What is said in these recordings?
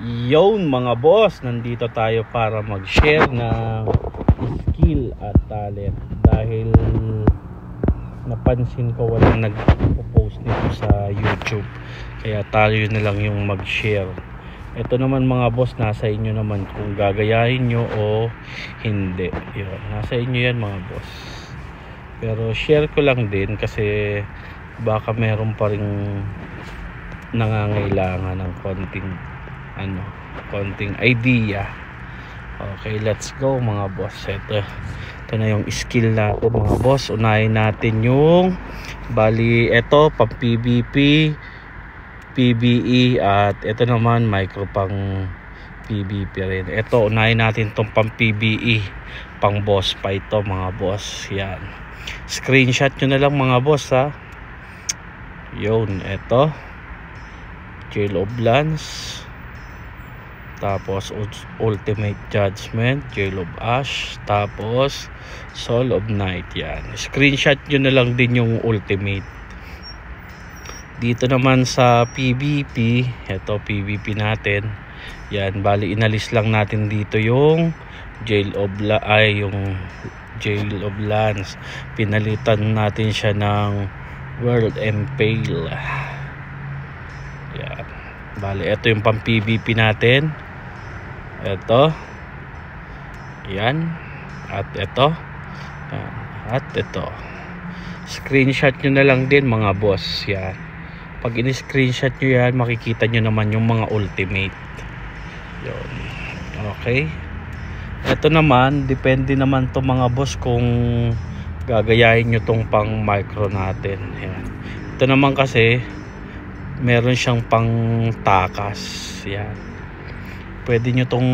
Yon mga boss, nandito tayo para mag-share ng skill at talent. Dahil napansin ko walang nag-post nito sa YouTube, kaya tayo na lang yung mag-share. Ito naman mga boss, nasa inyo naman kung gagayahin nyo o hindi. Yun, nasa inyo yan mga boss. Pero share ko lang din kasi baka meron pa rin nangangailangan ng konting idea. Okay, let's go mga boss. Ito na yung skill natin mga boss. Unahin natin yung ito pang PVP, PVE, at ito naman micro pang PVP rin. Ito unahin natin tong pang PVE, pang boss pa ito mga boss. Yan, screenshot nyo na lang mga boss ha. Yun, ito Jail of Lance, tapos Ultimate Judgment, Jail of Ash, tapos Soul of Night. Yan, screenshot nyo na lang din yung ultimate. Dito naman sa PVP, ito PVP natin. Yan, bali inalis lang natin dito yung Jail of Lance. Pinalitan natin siya ng World Impale. Yan, bali ito yung pang PVP natin. Ito, yan, at ito, yan, at ito. Screenshot nyo na lang din mga boss. Yan, pag in-screenshot nyo yan, makikita nyo naman yung mga ultimate. Yun, okay. Ito naman, depende naman to mga boss kung gagayahin nyo tong pang micro natin. Yan, ito naman kasi meron siyang pang takas. Yan, pwede nyo tong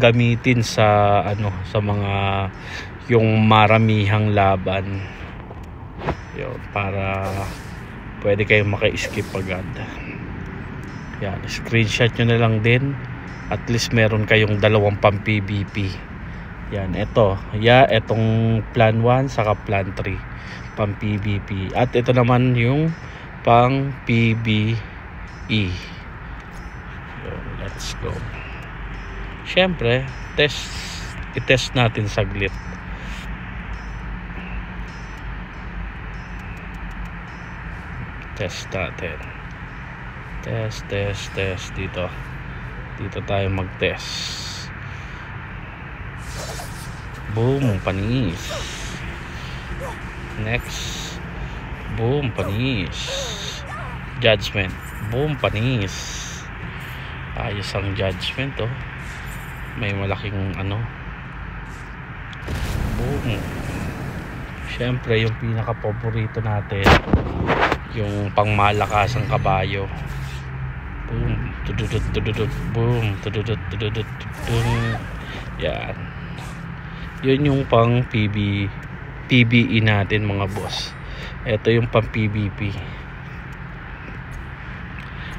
gamitin sa sa mga yung maramihang laban. Yun, para pwede kayong maka-skip agad. Yan, screenshot nyo na lang din. At least meron kayong dalawang pang PVP. Yan, etong plan 1 saka plan 3 pang PVP. At ito naman yung pang PVE. Yun, let's go. Syempre, i-test natin saglit. Test natin. Test dito tayo mag-test. Boom, panis. Next, boom, panis. Judgment, boom, panis. Ayos ang judgment oh. May malaking boom. Syempre yung pinaka paborito natin, yung pangmalakasang kabayo. Boom, tududut, boom, tududut, boom. Yan, yun yung pang PVE natin mga boss. Ito yung pang PVP.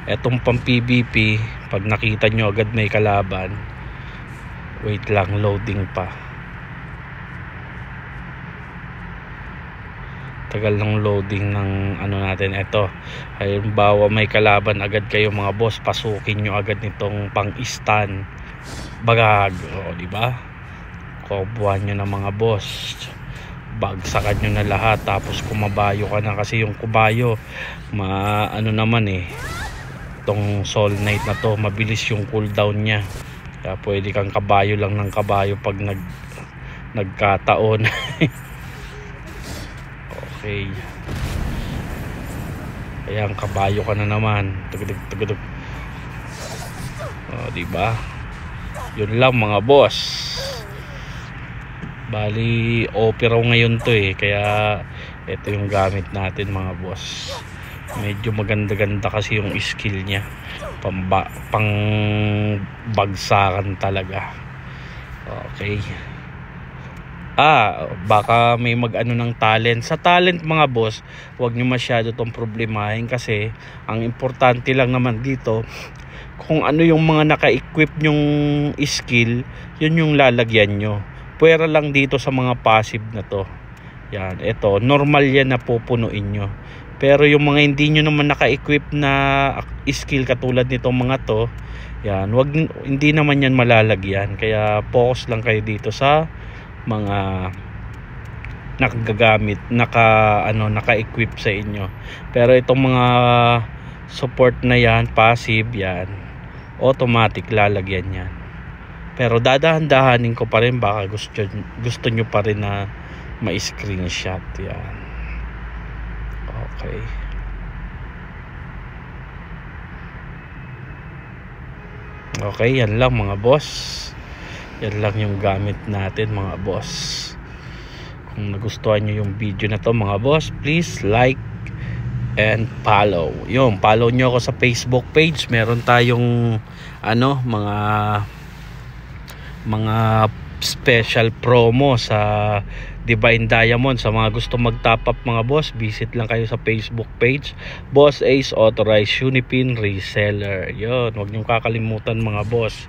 Etong pang PVP, pag nakita nyo agad may kalaban, wait lang, loading pa. Tagal ng loading ng natin. Ito, halimbawa may kalaban agad kayo mga boss, pasukin nyo agad nitong pang stun bagag, di ba? Kobuhan nyo na mga boss, bagsakan nyo na lahat, tapos kumabayo ka na. Kasi yung kubayo naman itong Soul Knight na to, mabilis yung cooldown nya. Kaya pwede kang kabayo lang ng kabayo pag nagkataon. Okay, ayan, kabayo ka na naman. Tugudug. Diba? Yun lang mga boss. Bali opera ngayon to kaya ito yung gamit natin mga boss. Medyo maganda-ganda kasi yung skill nya, pang bagsakan talaga. Okay, baka may ng talent. Sa talent mga boss, huwag nyo masyado tong problemahin, kasi ang importante lang naman dito kung ano yung mga naka-equip nyong skill, yun yung lalagyan nyo. Pwera lang dito sa mga passive na to. Yan, ito normal yan na pupunuin nyo. Pero yung mga hindi nyo naman naka-equip na skill katulad nitong mga to, Yan, hindi naman yan malalagyan, kaya focus lang kayo dito sa mga nakagamit, naka-equip sa inyo. Pero itong mga support na yan, passive yan, automatic lalagyan yan. Pero dadahan-dahanin ko pa rin, baka gusto nyo pa rin na ma-screenshot yan. Okay. Okay, yan lang mga boss. Yan lang yung gamit natin mga boss. Kung nagustuhan nyo yung video na to mga boss, please like and follow. Yung follow nyo ako sa Facebook page. Meron tayong mga special promo sa Divine Diamond. Sa mga gusto mag-top up mga boss, visit lang kayo sa Facebook page, Boss Ace Authorized Unipin Reseller. Yun, huwag niyong kakalimutan mga boss,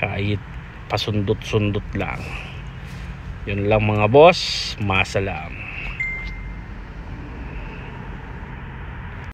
kahit pasundot-sundot lang. Yun lang mga boss, masalam.